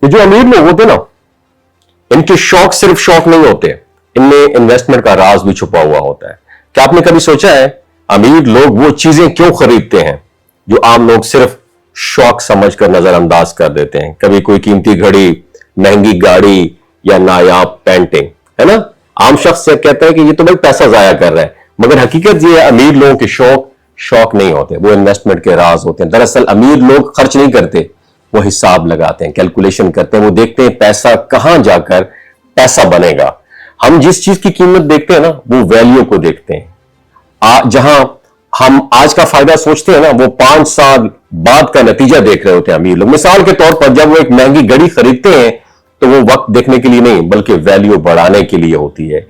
ये जो अमीर लोग होते ना, इनके शौक सिर्फ शौक नहीं होते, इनमें इन्वेस्टमेंट का राज भी छुपा हुआ होता है। क्या आपने कभी सोचा है अमीर लोग वो चीजें क्यों खरीदते हैं जो आम लोग सिर्फ शौक समझकर नजरअंदाज कर देते हैं? कभी कोई कीमती घड़ी, महंगी गाड़ी या नायाब पेंटिंग, है ना? आम शख्स से कहता है कि ये तो भाई पैसा जाया कर रहा है, मगर हकीकत ये है अमीर लोगों के शौक नहीं होते, वो इन्वेस्टमेंट के राज होते हैं। दरअसल अमीर लोग खर्च नहीं करते, वो हिसाब लगाते हैं, कैलकुलेशन करते हैं, वो देखते हैं पैसा कहां जाकर पैसा बनेगा। हम जिस चीज की कीमत देखते हैं ना, वो वैल्यू को देखते हैं। जहां हम आज का फायदा सोचते हैं ना, वो 5 साल बाद का नतीजा देख रहे होते हैं अमीर लोग। मिसाल के तौर पर जब वो एक महंगी घड़ी खरीदते हैं तो वो वक्त देखने के लिए नहीं बल्कि वैल्यू बढ़ाने के लिए होती है।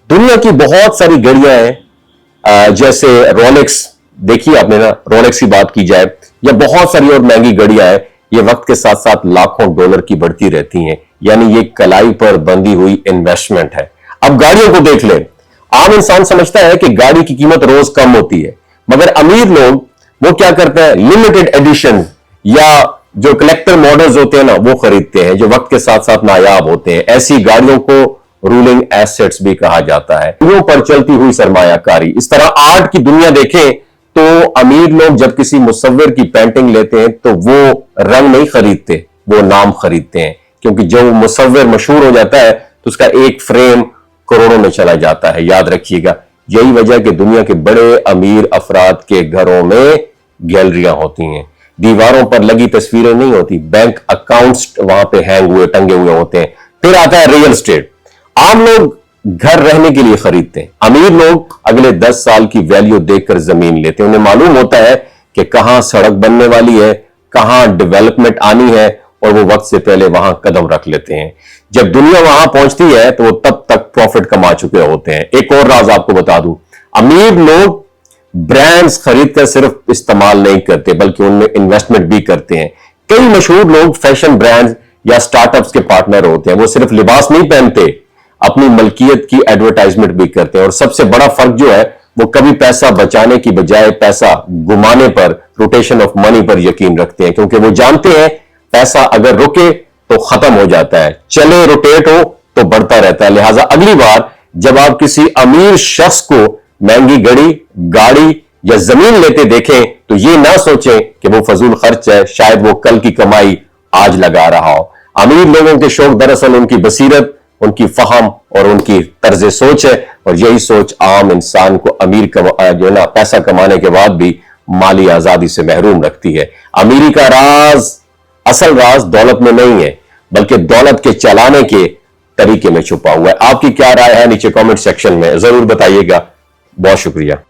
दुनिया की बहुत सारी घड़ियां हैं, जैसे रोलेक्स, देखिए आपने ना, रोलेक्स की बात की जाए, या बहुत सारी और महंगी घड़ियां हैं, ये वक्त के साथ साथ लाखों डॉलर की बढ़ती रहती हैं। यानी ये कलाई पर बंधी हुई इन्वेस्टमेंट है। अब गाड़ियों को देख ले, आम इंसान समझता है कि गाड़ी की कीमत रोज कम होती है, मगर अमीर लोग वो क्या करते हैं, लिमिटेड एडिशन या जो कलेक्टर मॉडल्स होते हैं ना, वो खरीदते हैं, जो वक्त के साथ साथ नायाब होते हैं। ऐसी गाड़ियों को रूलिंग एसेट्स भी कहा जाता है। गाड़ियों पर चलती हुई सरमायाकारी। इस तरह आर्ट की दुनिया देखें तो अमीर लोग जब किसी मुसव्विर की पेंटिंग लेते हैं तो वो रंग नहीं खरीदते, वो नाम खरीदते हैं, क्योंकि जब मुसव्विर मशहूर हो जाता है तो उसका एक फ्रेम करोड़ों में चला जाता है। याद रखिएगा, यही वजह कि दुनिया के बड़े अमीर अफराद के घरों में गैलरियां होती हैं, दीवारों पर लगी तस्वीरें नहीं होती, बैंक अकाउंट्स वहां पे हैंग हुए टंगे हुए होते हैं। फिर आता है रियल एस्टेट। आम लोग घर रहने के लिए खरीदते हैं, अमीर लोग अगले 10 साल की वैल्यू देखकर जमीन लेते हैं। उन्हें मालूम होता है कि कहां सड़क बनने वाली है, कहां डेवलपमेंट आनी है, और वो वक्त से पहले वहां कदम रख लेते हैं। जब दुनिया वहां पहुंचती है तो वो तब तक प्रॉफिट कमा चुके होते हैं। एक और राज आपको बता दूं, अमीर लोग ब्रांड्स खरीदकर सिर्फ इस्तेमाल नहीं करते बल्कि उनमें इन्वेस्टमेंट भी करते हैं। कई मशहूर लोग फैशन ब्रांड्स या स्टार्टअप्स के पार्टनर होते हैं। वो सिर्फ लिबास नहीं पहनते, अपनी मलकियत की एडवर्टाइजमेंट भी करते हैं। और सबसे बड़ा फर्क जो है, वो कभी पैसा बचाने की बजाय पैसा घुमाने पर, रोटेशन ऑफ मनी पर यकीन रखते हैं, क्योंकि वो जानते हैं पैसा अगर रुके तो खत्म हो जाता है, चले रोटेट हो तो बढ़ता रहता है। लिहाजा अगली बार जब आप किसी अमीर शख्स को महंगी घड़ी, गाड़ी या जमीन लेते देखें तो ये ना सोचें कि वो फजूल खर्च है, शायद वो कल की कमाई आज लगा रहा हो। अमीर लोगों के शौक दरअसल उनकी बसीरत, उनकी फहम और उनकी तर्ज सोच है, और यही सोच आम इंसान को अमीर जो है ना, पैसा कमाने के बाद भी माली आजादी से महरूम रखती है। अमीरी का राज, असल राज दौलत में नहीं है बल्कि दौलत के चलाने के तरीके में छुपा हुआ है। आपकी क्या राय है नीचे कमेंट सेक्शन में जरूर बताइएगा। बहुत शुक्रिया।